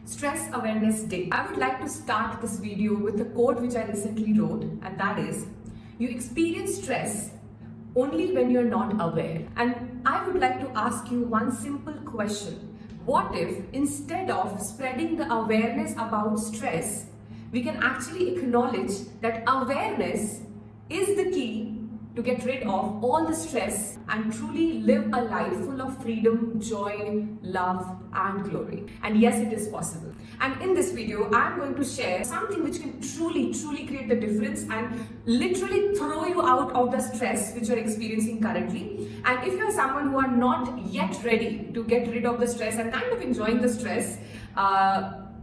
Stress Awareness Day. I would like to start this video with a quote which I recently wrote, and that is, you experience stress only when you're not aware. And I would like to ask you one simple question. What if instead of spreading the awareness about stress, we can actually acknowledge that awareness is the key to get rid of all the stress and truly live a life full of freedom, joy, love and glory. And yes, it is possible. And in this video, I'm going to share something which can truly create the difference and literally throw you out of the stress which you're experiencing currently. And if you're someone who are not yet ready to get rid of the stress and kind of enjoying the stress,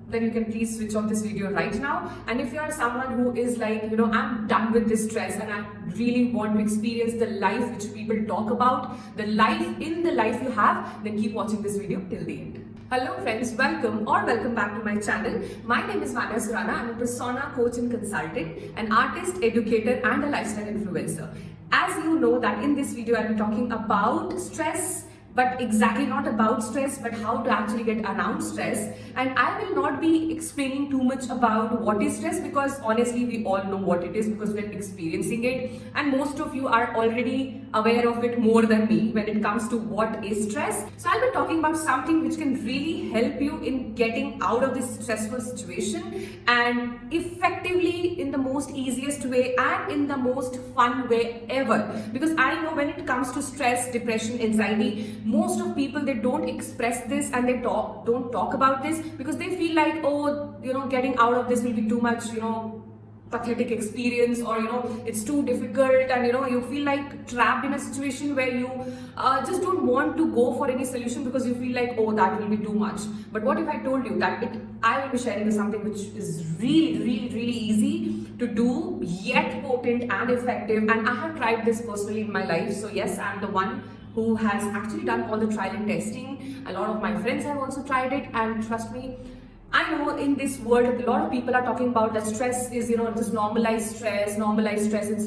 then you can please switch off this video right now. And if you are someone who is like, I'm done with this stress and I really want to experience the life which people talk about, the life you have, then keep watching this video till the end. Hello friends, welcome back to my channel. My name is Vanyaa Surana. I'm a persona coach and consultant, an artist, educator and a lifestyle influencer. As you know that in this video I'll be talking about stress, but exactly not about stress, but how to actually get around stress. And I will not be explaining too much about what is stress, because honestly we all know what it is because we're experiencing it, and most of you are already aware of it more than me when it comes to what is stress. So I'll be talking about something which can really help you in getting out of this stressful situation and effectively in the most easiest way and in the most fun way ever. Because I know when it comes to stress, depression, anxiety, most of people, they don't express this and they don't talk about this because they feel like, oh, getting out of this will be too much, pathetic experience, or it's too difficult, and you feel like trapped in a situation where you just don't want to go for any solution because you feel like, oh, that will be too much. But what if I told you that I will be sharing something which is really easy to do, yet potent and effective, and I have tried this personally in my life. So yes, I'm the one who has actually done all the trial and testing. A lot of my friends have also tried it, and trust me, I know in this world a lot of people are talking about that stress is, just normalize stress, it's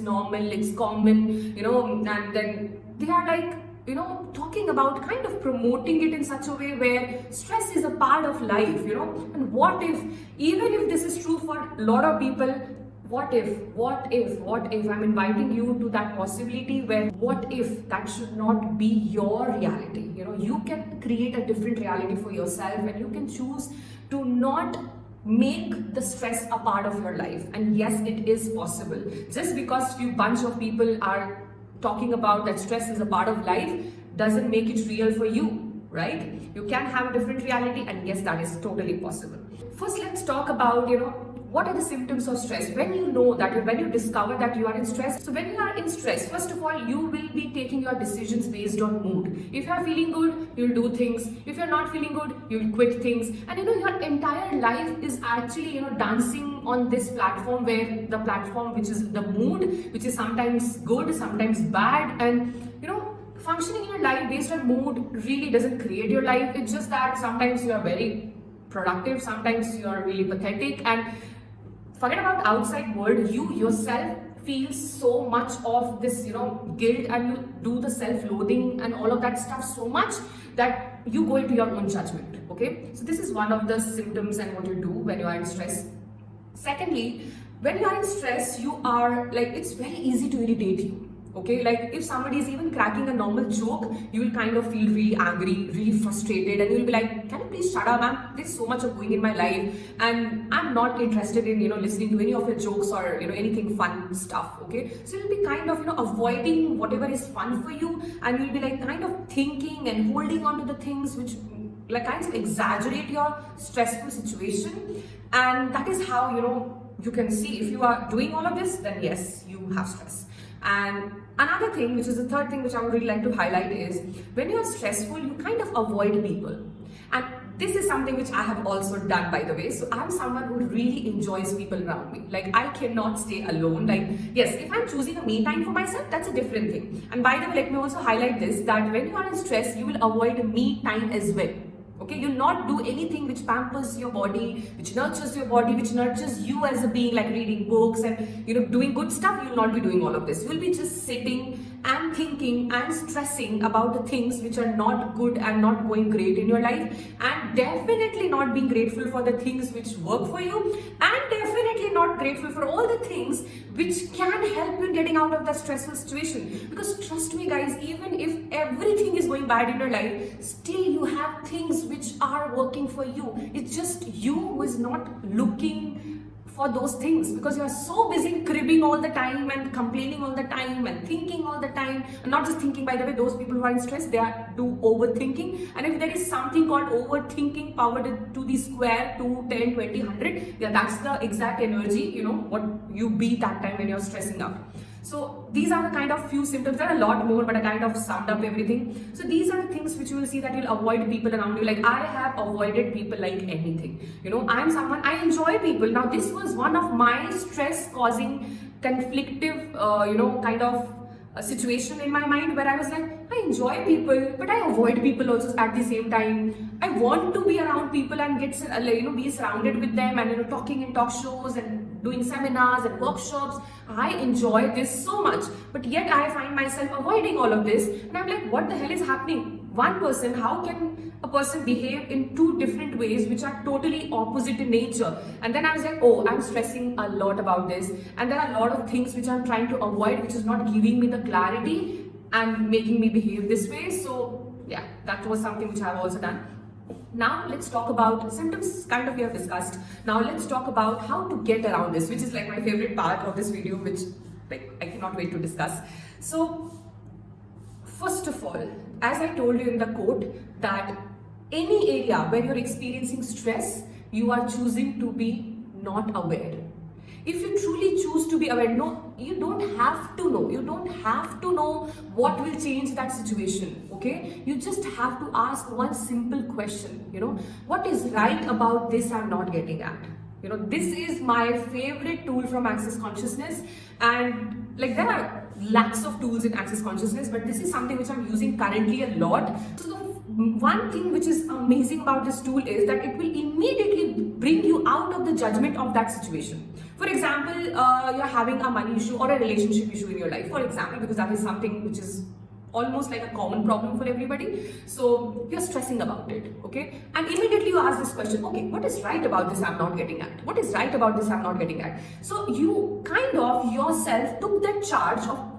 normal, it's common, and then they are like, talking about kind of promoting it in such a way where stress is a part of life, and what if, even if this is true for a lot of people, what if I'm inviting you to that possibility where what if that should not be your reality? You can create a different reality for yourself, and you can choose to not make the stress a part of your life. And yes, it is possible. Just because few bunch of people are talking about that stress is a part of life doesn't make it real for you, right? You can have a different reality, and yes, that is totally possible. First, let's talk about, what are the symptoms of stress? When you discover that you are in stress. So when you are in stress, first of all, you will be taking your decisions based on mood. If you are feeling good, you'll do things. If you're not feeling good, you'll quit things. And your entire life is actually, dancing on this platform, where the platform which is the mood, which is sometimes good, sometimes bad, and functioning in your life based on mood really doesn't create your life. It's just that sometimes you are very productive, sometimes you are really pathetic, and forget about outside world, you yourself feel so much of this guilt, and you do the self-loathing and all of that stuff so much that you go into your own judgment. Okay, so this is one of the symptoms and what you do when you are in stress. Secondly, when you are in stress, you are like, it's very easy to irritate you. Okay, like if somebody is even cracking a normal joke, you will kind of feel really angry, really frustrated, and you'll be like, can you please shut up, man? There's so much of going in my life and I'm not interested in, listening to any of your jokes or, anything fun stuff. Okay, so you'll be kind of, avoiding whatever is fun for you, and you'll be like kind of thinking and holding on to the things which like kind of exaggerate your stressful situation. And that is how, you can see if you are doing all of this, then yes, you have stress. And another thing, which is the third thing which I would really like to highlight, is when you're stressful, you kind of avoid people. And this is something which I have also done, by the way. So I'm someone who really enjoys people around me. Like, I cannot stay alone. Like, yes, if I'm choosing a me time for myself, that's a different thing. And by the way, let me also highlight this, that when you are in stress, you will avoid me time as well. Okay, you'll not do anything which pampers your body, which nurtures your body, which nurtures you as a being, like reading books and doing good stuff. You'll not be doing all of this. You'll be just sitting and thinking and stressing about the things which are not good and not going great in your life, and definitely not being grateful for the things which work for you, and definitely not grateful for all the things which can help you in getting out of that stressful situation. Because trust me guys, even if everything is going bad in your life, still you have things which are working for you. It's just you who is not looking for those things, because you are so busy cribbing all the time and complaining all the time and thinking all the time. And not just thinking, by the way, those people who are in stress, they do overthinking. And if there is something called overthinking powered to the square, 2, 10, 20, 100, yeah, that's the exact energy, you know, what you be that time when you're stressing out. So these are the kind of few symptoms. There are a lot more, but I kind of summed up everything. So these are the things which you will see that you'll avoid people around you. Like I have avoided people like anything. You know, I am someone, I enjoy people. Now this was one of my stress causing conflictive, kind of a situation in my mind where I was like, I enjoy people, but I avoid people also at the same time. I want to be around people and get, be surrounded with them and, talking in talk shows and doing seminars and workshops. I enjoy this so much, but yet I find myself avoiding all of this. And I'm like, what the hell is happening? One person, how can a person behave in two different ways which are totally opposite in nature? And then I was like, oh, I'm stressing a lot about this. And there are a lot of things which I'm trying to avoid, which is not giving me the clarity and making me behave this way. So yeah, that was something which I've also done. Now let's talk about symptoms, kind of we have discussed. Now let's talk about how to get around this, which is like my favorite part of this video, which like I cannot wait to discuss. So first of all, as I told you in the quote, that any area where you're experiencing stress, you are choosing to be not aware. If you truly choose to be aware, no, you don't have to know. You don't have to know what will change that situation, okay? You just have to ask one simple question, what is right about this I'm not getting at? This is my favorite tool from Access Consciousness, and like there are lakhs of tools in Access Consciousness, but this is something which I'm using currently a lot. So the one thing which is amazing about this tool is that it will immediately bring you out of the judgment of that situation. For example, you're having a money issue or a relationship issue in your life, for example, because that is something which is almost like a common problem for everybody. So you're stressing about it, okay? And immediately you ask this question, okay, what is right about this I'm not getting at? What is right about this I'm not getting at? So you kind of yourself took that charge of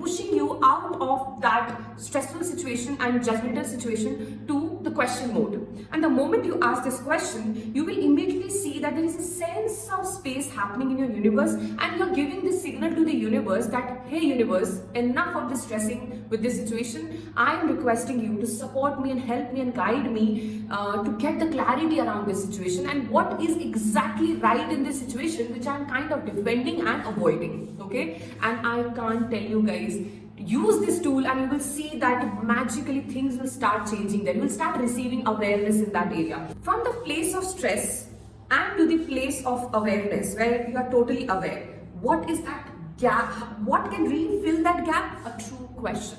pushing you out of that stressful situation and judgmental situation to the question mode. And the moment you ask this question, you will immediately see that there is a sense of space happening in your universe, and you're giving this signal to the universe that, hey universe, enough of this stressing with this situation. I am requesting you to support me and help me and guide me to get the clarity around this situation and what is exactly right in this situation which I'm kind of defending and avoiding, okay? And I can't tell you guys, use this tool and you will see that magically things will start changing there. You will start receiving awareness in that area. From the place of stress and to the place of awareness where you are totally aware, what is that gap? What can really fill that gap? A true question.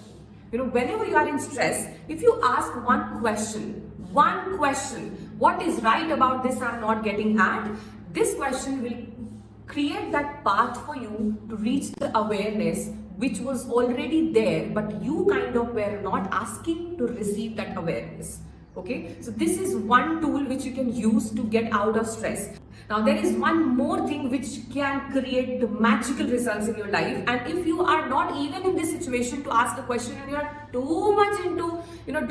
Whenever you are in stress, if you ask one question, what is right about this I'm not getting at? This question will create that path for you to reach the awareness which was already there, but you kind of were not asking to receive that awareness. Okay, so this is one tool which you can use to get out of stress. Now there is one more thing which can create the magical results in your life, and if you are not even in this situation to ask a question and you are too much into,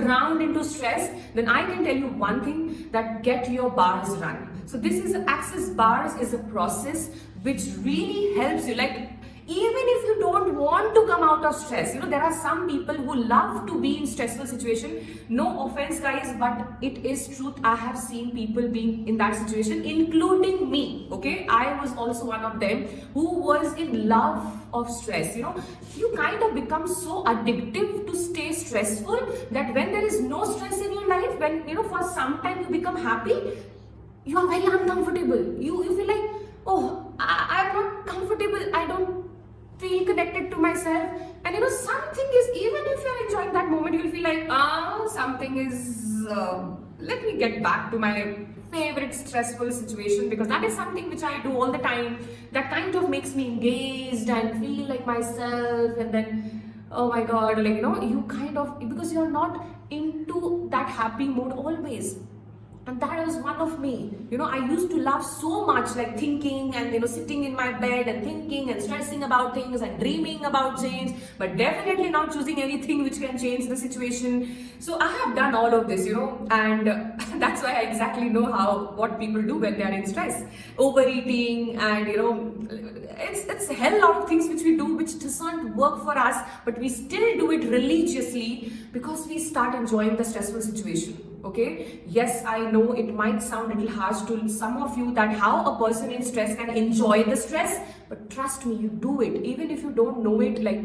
drowned into stress, then I can tell you one thing, that get your bars run. So this is Access Bars is a process which really helps you, like even if you don't want to come out of stress. There are some people who love to be in stressful situation. No offense guys, but it is truth. I have seen people being in that situation, including me, okay? I was also one of them who was in love of stress. You kind of become so addictive to stay stressful that when there is no stress in your life, when, for some time you become happy, you are very uncomfortable. You feel like, oh, I'm not comfortable. I don't feel connected to myself, and something is, even if you're enjoying that moment, you'll feel like something is let me get back to my favorite stressful situation, because that is something which I do all the time. That kind of makes me engaged and feel like myself, and then oh my god, like you kind of, because you're not into that happy mood always. And that was one of me. I used to love so much, like thinking and sitting in my bed and thinking and stressing about things and dreaming about change, but definitely not choosing anything which can change the situation. So I have done all of this, and that's why I exactly know what people do when they are in stress. Overeating, and it's a hell lot of things which we do which doesn't work for us, but we still do it religiously because we start enjoying the stressful situation. Okay, yes, I know it might sound a little harsh to some of you that how a person in stress can enjoy the stress, but trust me, you do it. Even if you don't know it like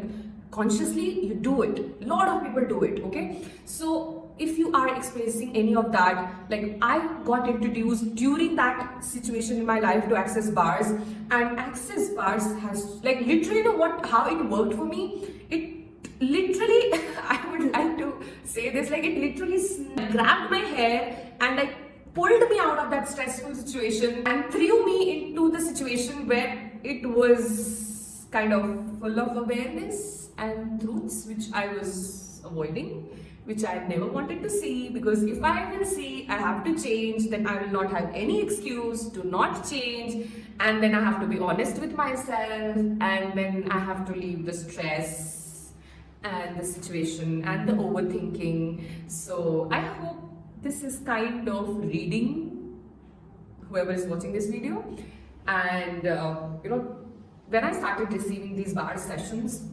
consciously, you do it. A lot of people do it. Okay, so if you are experiencing any of that, like I got introduced during that situation in my life to Access Bars, and Access Bars has like literally, how it worked for me. It literally, I would like to say this, like it literally grabbed my hair and like pulled me out of that stressful situation and threw me into the situation where it was kind of full of awareness and truths which I was avoiding, which I never wanted to see, because if I will see I have to change, then I will not have any excuse to not change, and then I have to be honest with myself, and then I have to leave the stress and the situation and the overthinking. So I hope this is kind of reading whoever is watching this video. And when I started receiving these bar sessions,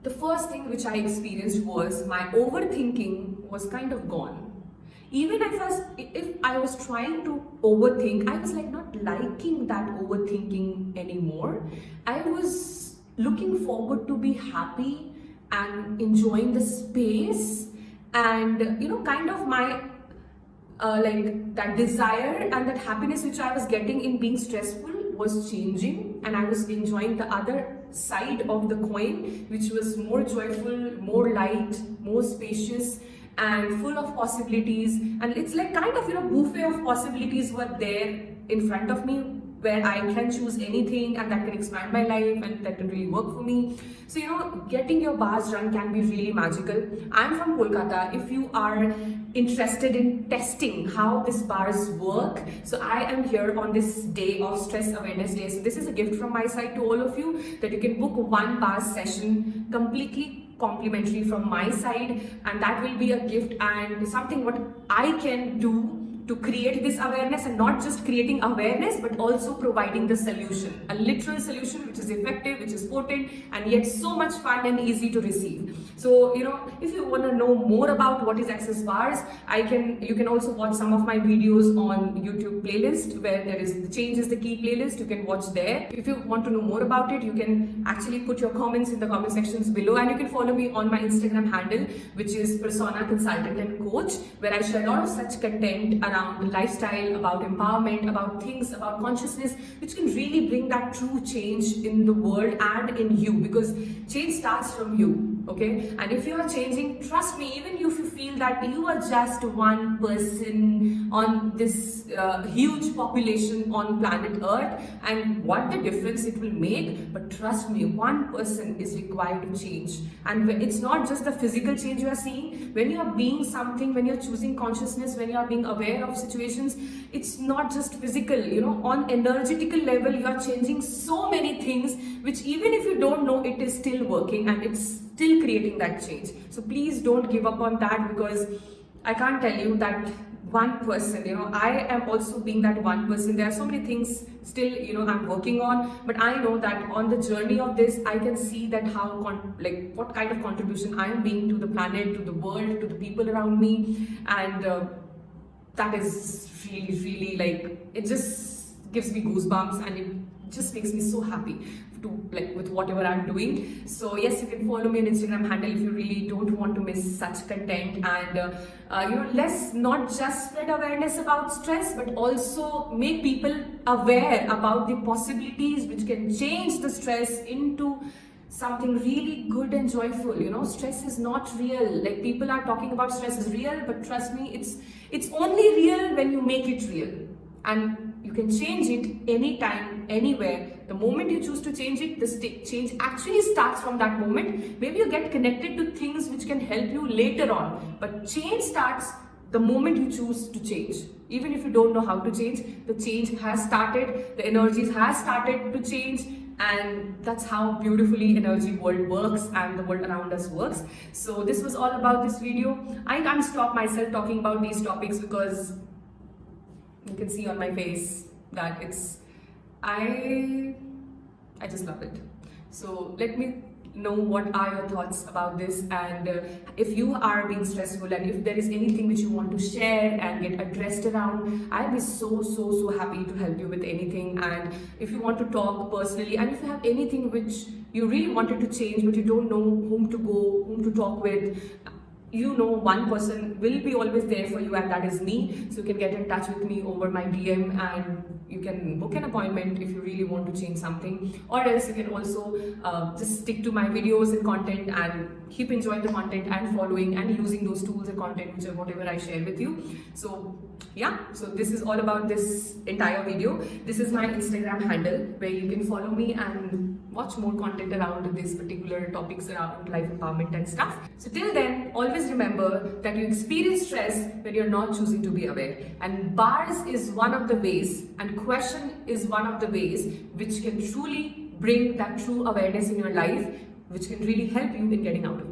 the first thing which I experienced was my overthinking was kind of gone. Even if I was trying to overthink, I was like not liking that overthinking anymore. I was looking forward to be happy and enjoying the space, and kind of my like that desire and that happiness which I was getting in being stressful was changing, and I was enjoying the other side of the coin, which was more joyful, more light, more spacious, and full of possibilities. And it's like kind of buffet of possibilities were there in front of me, where I can choose anything and that can expand my life and that can really work for me. So getting your bars run can be really magical. I'm from Kolkata. If you are interested in testing how these bars work, so I am here on this day of Stress Awareness Day. So this is a gift from my side to all of you, that you can book one bar session completely complimentary from my side, and that will be a gift and something what I can do to create this awareness, and not just creating awareness but also providing the solution, a literal solution which is effective, which is potent, and yet so much fun and easy to receive. So if you want to know more about what is Access Bars, you can also watch some of my videos on YouTube playlist, where there is the Change is the Key playlist. You can watch there. If you want to know more about it, you can actually put your comments in the comment sections below, and you can follow me on my Instagram handle, which is Persona Consultant and Coach, where I share a lot of such content around lifestyle, about empowerment, about things, about consciousness, which can really bring that true change in the world and in you, because change starts from you. Okay, and if you are changing, trust me, even if you feel that you are just one person on this huge population on planet Earth, and what the difference it will make, but trust me, one person is required to change. And it's not just the physical change you are seeing. When you are being something, when you're choosing consciousness, when you are being aware of situations, it's not just physical, on energetical level you are changing so many things, which even if you don't know, it is still working and it's still creating that change. So please don't give up on that, because I can't tell you that one person, I am also being that one person. There are so many things still, I'm working on, but I know that on the journey of this, I can see that what kind of contribution I am being to the planet, to the world, to the people around me, and that is really, really, like, it just gives me goosebumps, and it just makes me so happy with whatever I'm doing. So yes, you can follow me on Instagram handle if you really don't want to miss such content, and let's not just spread awareness about stress, but also make people aware about the possibilities which can change the stress into something really good and joyful. You know, stress is not real. Like, people are talking about stress is real, but trust me, it's only real when you make it real. And you can change it anytime, anywhere. The moment you choose to change it, the change actually starts from that moment. Maybe you get connected to things which can help you later on, but change starts the moment you choose to change. Even if you don't know how to change, the change has started, the energies has started to change, and that's how beautifully energy world works and the world around us works. So this was all about this video. I can't stop myself talking about these topics because you can see on my face that I just love it. So let me know what are your thoughts about this, and if you are being stressful and if there is anything which you want to share and get addressed around, I'll be so happy to help you with anything. And if you want to talk personally, and if you have anything which you really wanted to change but you don't know whom to go, whom to talk with, you know, one person will be always there for you, and that is me. So you can get in touch with me over my DM, and you can book an appointment if you really want to change something. Or else you can also just stick to my videos and content and keep enjoying the content and following and using those tools and content, which whatever I share with you. So yeah, so this is all about this entire video. This is my Instagram handle where you can follow me and watch more content around this particular topics around life empowerment and stuff. So till then, always remember that you experience stress when you're not choosing to be aware. And bars is one of the ways, and question is one of the ways which can truly bring that true awareness in your life, which can really help you in getting out of it.